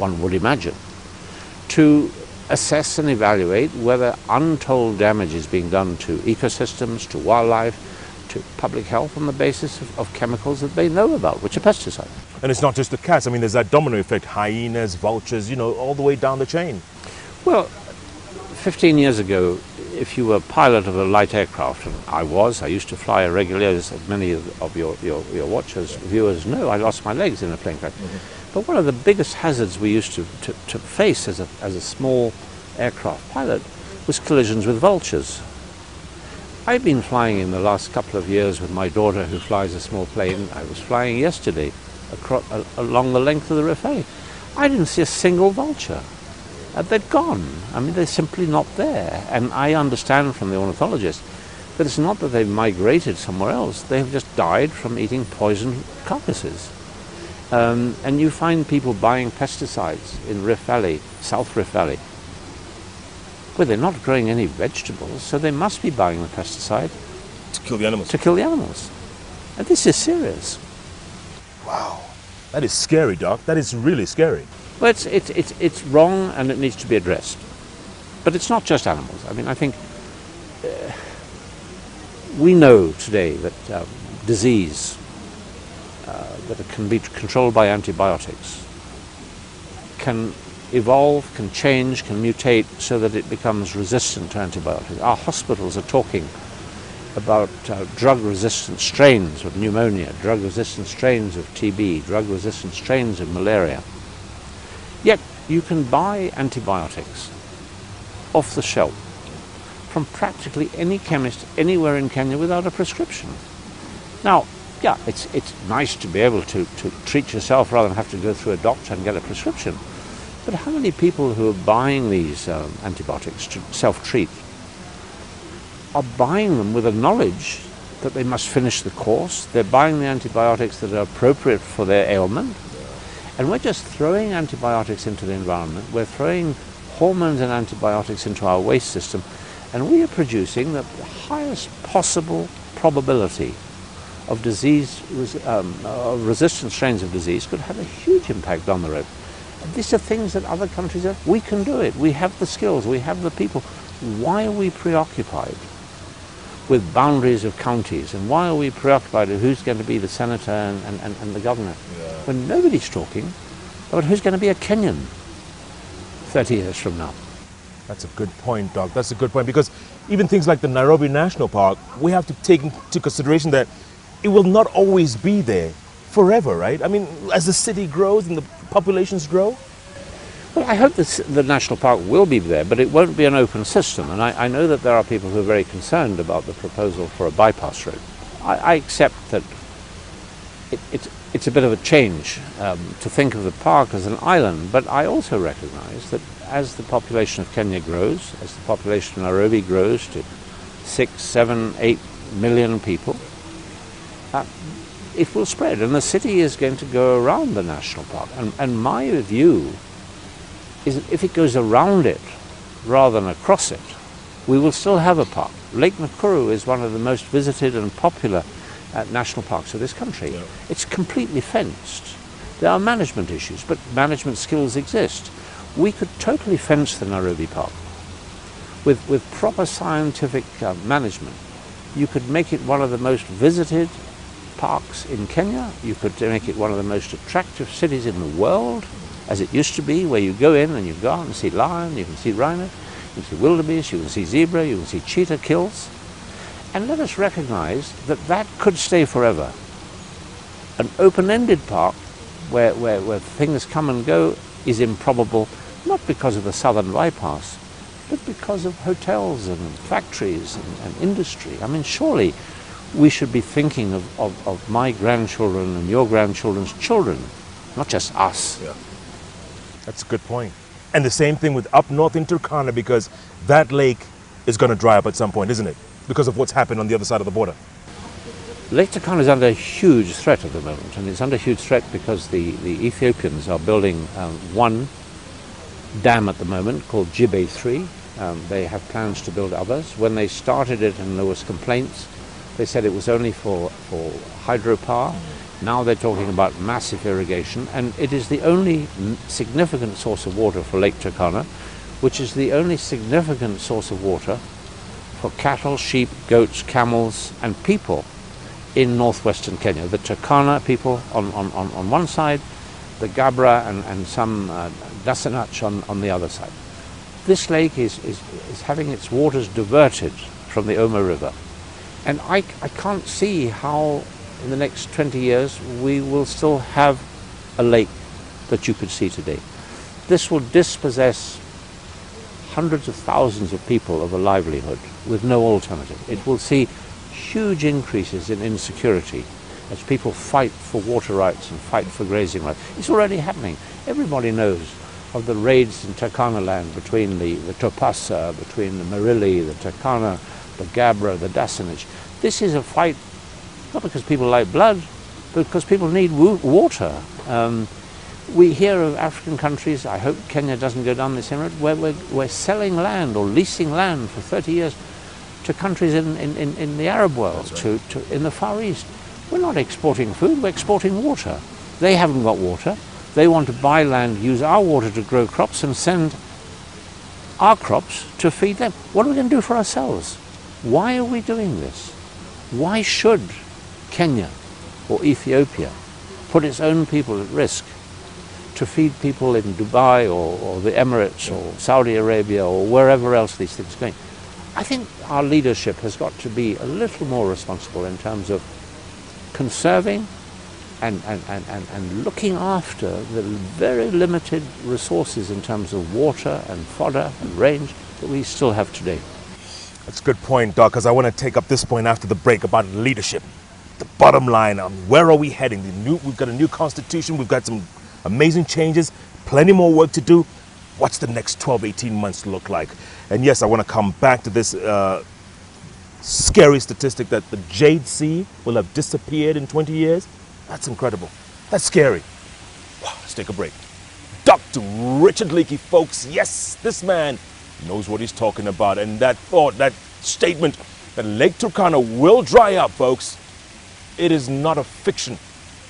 one would imagine, to assess and evaluate whether untold damage is being done to ecosystems, to wildlife, to public health on the basis of chemicals that they know about, which are pesticides. And it's not just the cats. I mean, there's that domino effect, hyenas, vultures, you know, all the way down the chain. Well, 15 years ago, if you were a pilot of a light aircraft, and I used to fly regularly, as many of your watchers, viewers know, I lost my legs in a plane crash. But one of the biggest hazards we used to face as a small aircraft pilot was collisions with vultures. I've been flying in the last couple of years with my daughter, who flies a small plane. I was flying yesterday along the length of the Rift Valley. I didn't see a single vulture. They'd gone. I mean, they're simply not there. And I understand from the ornithologists that it's not that they've migrated somewhere else. They've just died from eating poisoned carcasses. And you find people buying pesticides in Rift Valley, South Rift Valley, where they're not growing any vegetables, so they must be buying the pesticide to kill the animals. To kill the animals. And this is serious. Wow. That is scary, Doc. That is really scary. Well, it's wrong, and it needs to be addressed. But it's not just animals. I mean, I think we know today that disease that can be controlled by antibiotics can evolve, can change, can mutate so that it becomes resistant to antibiotics. Our hospitals are talking about drug-resistant strains of pneumonia, drug-resistant strains of TB, drug-resistant strains of malaria. Yet you can buy antibiotics off the shelf from practically any chemist anywhere in Kenya without a prescription. Now, yeah, it's nice to be able to treat yourself rather than have to go through a doctor and get a prescription. But how many people who are buying these antibiotics to self-treat are buying them with a knowledge that they must finish the course? They're buying the antibiotics that are appropriate for their ailment. And we're just throwing antibiotics into the environment. We're throwing hormones and antibiotics into our waste system. And we are producing the highest possible probability of disease, resistant strains of disease could have a huge impact down the road. These are things that other countries have. We can do it. We have the skills. We have the people. Why are we preoccupied with boundaries of counties? And why are we preoccupied with who's going to be the senator and the governor? Yeah. When nobody's talking about who's going to be a Kenyan 30 years from now. That's a good point, Doc. That's a good point. Because even things like the Nairobi National Park, we have to take into consideration that it will not always be there forever, right? I mean, as the city grows and the populations grow? Well, I hope the national park will be there, but it won't be an open system. And I know that there are people who are very concerned about the proposal for a bypass road. I accept that it's a bit of a change to think of the park as an island, but I also recognize that as the population of Kenya grows, as the population of Nairobi grows to 6, 7, 8 million people, it will spread, and the city is going to go around the national park. And my view is that if it goes around it rather than across it, we will still have a park. Lake Nakuru is one of the most visited and popular national parks of this country. Yeah. It's completely fenced. There are management issues, but management skills exist. We could totally fence the Nairobi Park with proper scientific management. You could make it one of the most visited parks in Kenya. You could make it one of the most attractive cities in the world, as it used to be, where you go in and you go out and see lion, you can see rhino, you can see wildebeest, you can see zebra, you can see cheetah kills. And let us recognize that that could stay forever. An open-ended park where things come and go is improbable, not because of the southern bypass, but because of hotels and factories and industry. I mean, surely we should be thinking of my grandchildren and your grandchildren's children, not just us. Yeah. That's a good point. And the same thing with up north in Turkana, because that lake is going to dry up at some point, isn't it? Because of what's happened on the other side of the border. Lake Turkana is under huge threat at the moment, and it's under huge threat because the Ethiopians are building one dam at the moment called Jibe 3. They have plans to build others. When they started it and there was complaints, they said it was only for hydropower. Now they're talking about massive irrigation, and it is the only significant source of water for Lake Turkana, which is the only significant source of water for cattle, sheep, goats, camels, and people in northwestern Kenya. The Turkana people on one side, the Gabra and some Dasanach on the other side. This lake is having its waters diverted from the Omo River. And I can't see how in the next 20 years we will still have a lake that you could see today. This will dispossess hundreds of thousands of people of a livelihood with no alternative. It will see huge increases in insecurity as people fight for water rights and fight for grazing rights. It's already happening. Everybody knows of the raids in Turkana land between the Topasa, between the Marili, the Turkana, the Gabra, the Dasanich. This is a fight not because people like blood, but because people need water. We hear of African countries, I hope Kenya doesn't go down this road, where we're selling land or leasing land for 30 years to countries in the Arab world, right, in the Far East. We're not exporting food, we're exporting water. They haven't got water. They want to buy land, use our water to grow crops and send our crops to feed them. What are we going to do for ourselves? Why are we doing this? Why should Kenya or Ethiopia put its own people at risk to feed people in Dubai or the Emirates or Saudi Arabia or wherever else these things are going? I think our leadership has got to be a little more responsible in terms of conserving and looking after the very limited resources in terms of water and fodder and range that we still have today. That's a good point, Doc, because I want to take up this point after the break about leadership. The bottom line, where are we heading? We've got a new constitution, we've got some amazing changes, plenty more work to do. What's the next 12, 18 months look like? And yes, I want to come back to this scary statistic that the Jade Sea will have disappeared in 20 years. That's incredible. That's scary. Wow, let's take a break. Dr. Richard Leakey, folks. Yes, this man knows what he's talking about. And that thought, that statement that Lake Turkana will dry up, folks, it is not a fiction.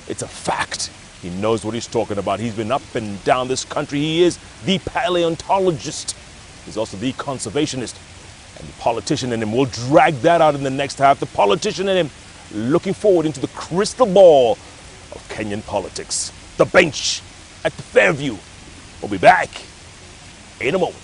It's a fact. He knows what he's talking about. He's been up and down this country. He is the paleontologist. He's also the conservationist. And the politician in him will drag that out in the next half. The politician in him looking forward into the crystal ball of Kenyan politics. The bench at the Fairview. We'll be back in a moment.